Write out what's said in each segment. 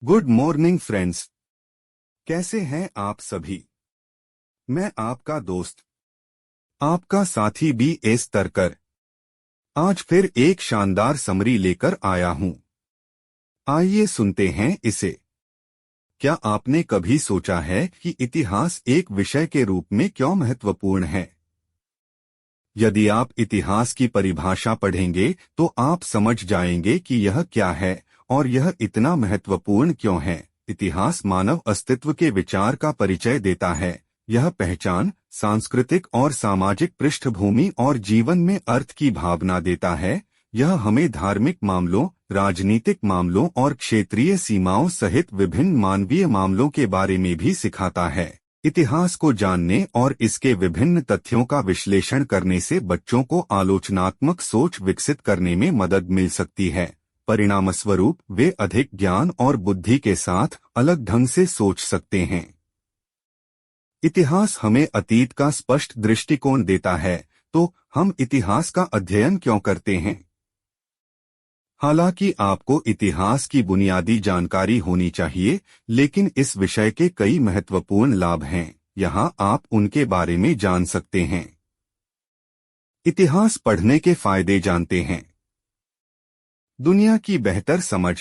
Good morning friends. कैसे हैं आप सभी। मैं आपका दोस्त, आपका साथी बी एस तरकर आज फिर एक शानदार समरी लेकर आया हूं। आइए सुनते हैं इसे। क्या आपने कभी सोचा है कि इतिहास एक विषय के रूप में क्यों महत्वपूर्ण है? यदि आप इतिहास की परिभाषा पढ़ेंगे तो आप समझ जाएंगे कि यह क्या है और यह इतना महत्वपूर्ण क्यों है। इतिहास मानव अस्तित्व के विचार का परिचय देता है। यह पहचान, सांस्कृतिक और सामाजिक पृष्ठभूमि और जीवन में अर्थ की भावना देता है। यह हमें धार्मिक मामलों, राजनीतिक मामलों और क्षेत्रीय सीमाओं सहित विभिन्न मानवीय मामलों के बारे में भी सिखाता है। इतिहास को जानने और इसके विभिन्न तथ्यों का विश्लेषण करने से बच्चों को आलोचनात्मक सोच विकसित करने में मदद मिल सकती है। परिणामस्वरूप वे अधिक ज्ञान और बुद्धि के साथ अलग ढंग से सोच सकते हैं। इतिहास हमें अतीत का स्पष्ट दृष्टिकोण देता है, तो हम इतिहास का अध्ययन क्यों करते हैं? हालांकि आपको इतिहास की बुनियादी जानकारी होनी चाहिए, लेकिन इस विषय के कई महत्वपूर्ण लाभ हैं। यहां आप उनके बारे में जान सकते हैं। इतिहास पढ़ने के फायदे जानते हैं। दुनिया की बेहतर समझ।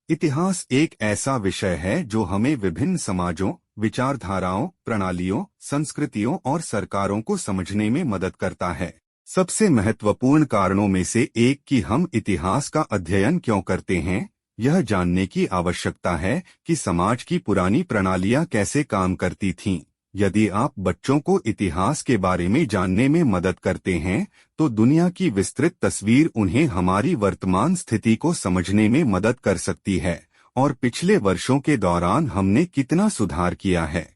इतिहास एक ऐसा विषय है जो हमें विभिन्न समाजों, विचारधाराओं, प्रणालियों, संस्कृतियों और सरकारों को समझने में मदद करता है। सबसे महत्वपूर्ण कारणों में से एक कि हम इतिहास का अध्ययन क्यों करते हैं, यह जानने की आवश्यकता है कि समाज की पुरानी प्रणालियां कैसे काम करती थीं। यदि आप बच्चों को इतिहास के बारे में जानने में मदद करते हैं, तो दुनिया की विस्तृत तस्वीर उन्हें हमारी वर्तमान स्थिति को समझने में मदद कर सकती है और पिछले वर्षों के दौरान हमने कितना सुधार किया है।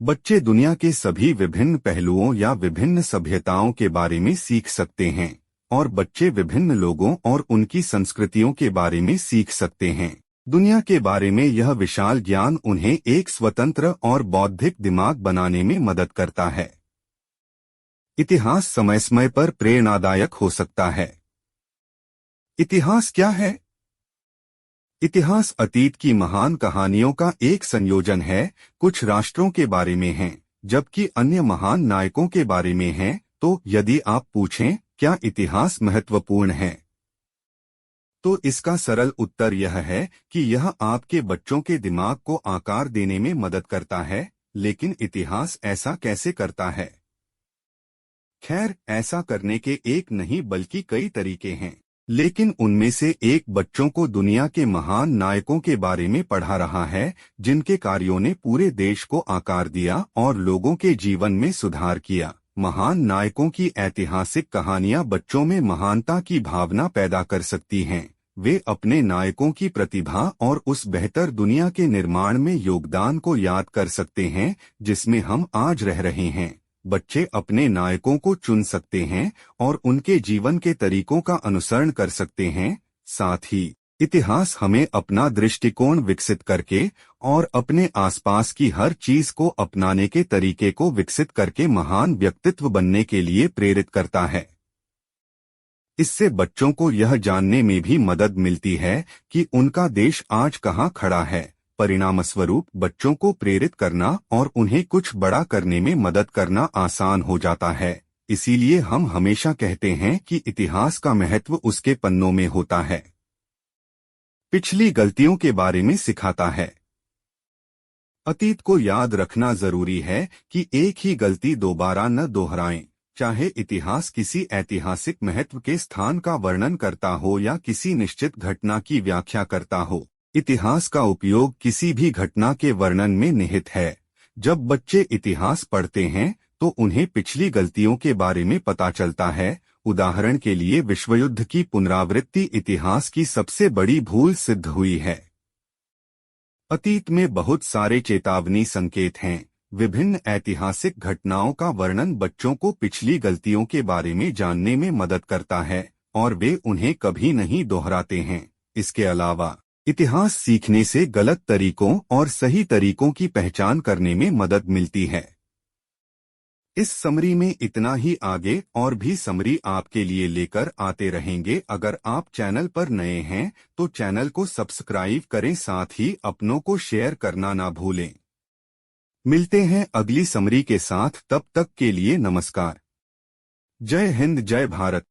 बच्चे दुनिया के सभी विभिन्न पहलुओं या विभिन्न सभ्यताओं के बारे में सीख सकते हैं और बच्चे विभिन्न लोगों और उनकी संस्कृतियों के बारे में सीख सकते हैं। दुनिया के बारे में यह विशाल ज्ञान उन्हें एक स्वतंत्र और बौद्धिक दिमाग बनाने में मदद करता है। इतिहास समय समय पर प्रेरणादायक हो सकता है। इतिहास क्या है? इतिहास अतीत की महान कहानियों का एक संयोजन है। कुछ राष्ट्रों के बारे में है, जबकि अन्य महान नायकों के बारे में है। तो यदि आप पूछें क्या इतिहास महत्वपूर्ण है, तो इसका सरल उत्तर यह है कि यह आपके बच्चों के दिमाग को आकार देने में मदद करता है। लेकिन इतिहास ऐसा कैसे करता है? खैर, ऐसा करने के एक नहीं बल्कि कई तरीके हैं, लेकिन उनमें से एक बच्चों को दुनिया के महान नायकों के बारे में पढ़ा रहा है, जिनके कार्यों ने पूरे देश को आकार दिया और लोगों के जीवन में सुधार किया। महान नायकों की ऐतिहासिक कहानियां बच्चों में महानता की भावना पैदा कर सकती हैं। वे अपने नायकों की प्रतिभा और उस बेहतर दुनिया के निर्माण में योगदान को याद कर सकते हैं जिसमें हम आज रह रहे हैं। बच्चे अपने नायकों को चुन सकते हैं और उनके जीवन के तरीकों का अनुसरण कर सकते हैं। साथ ही इतिहास हमें अपना दृष्टिकोण विकसित करके और अपने आसपास की हर चीज को अपनाने के तरीके को विकसित करके महान व्यक्तित्व बनने के लिए प्रेरित करता है। इससे बच्चों को यह जानने में भी मदद मिलती है कि उनका देश आज कहाँ खड़ा है। परिणामस्वरूप बच्चों को प्रेरित करना और उन्हें कुछ बड़ा करने में मदद करना आसान हो जाता है। इसीलिए हम हमेशा कहते हैं कि इतिहास का महत्व उसके पन्नों में होता है। पिछली गलतियों के बारे में सिखाता है। अतीत को याद रखना जरूरी है कि एक ही गलती दोबारा न दोहराएं। चाहे इतिहास किसी ऐतिहासिक महत्व के स्थान का वर्णन करता हो या किसी निश्चित घटना की व्याख्या करता हो, इतिहास का उपयोग किसी भी घटना के वर्णन में निहित है। जब बच्चे इतिहास पढ़ते हैं तो उन्हें पिछली गलतियों के बारे में पता चलता है। उदाहरण के लिए विश्वयुद्ध की पुनरावृत्ति इतिहास की सबसे बड़ी भूल सिद्ध हुई है। अतीत में बहुत सारे चेतावनी संकेत हैं। विभिन्न ऐतिहासिक घटनाओं का वर्णन बच्चों को पिछली गलतियों के बारे में जानने में मदद करता है और वे उन्हें कभी नहीं दोहराते हैं। इसके अलावा इतिहास सीखने से गलत तरीकों और सही तरीकों की पहचान करने में मदद मिलती है। इस समरी में इतना ही, आगे और भी समरी आपके लिए लेकर आते रहेंगे। अगर आप चैनल पर नए हैं तो चैनल को सब्सक्राइब करें, साथ ही अपनों को शेयर करना ना भूलें। मिलते हैं अगली समरी के साथ, तब तक के लिए नमस्कार। जय हिंद, जय भारत।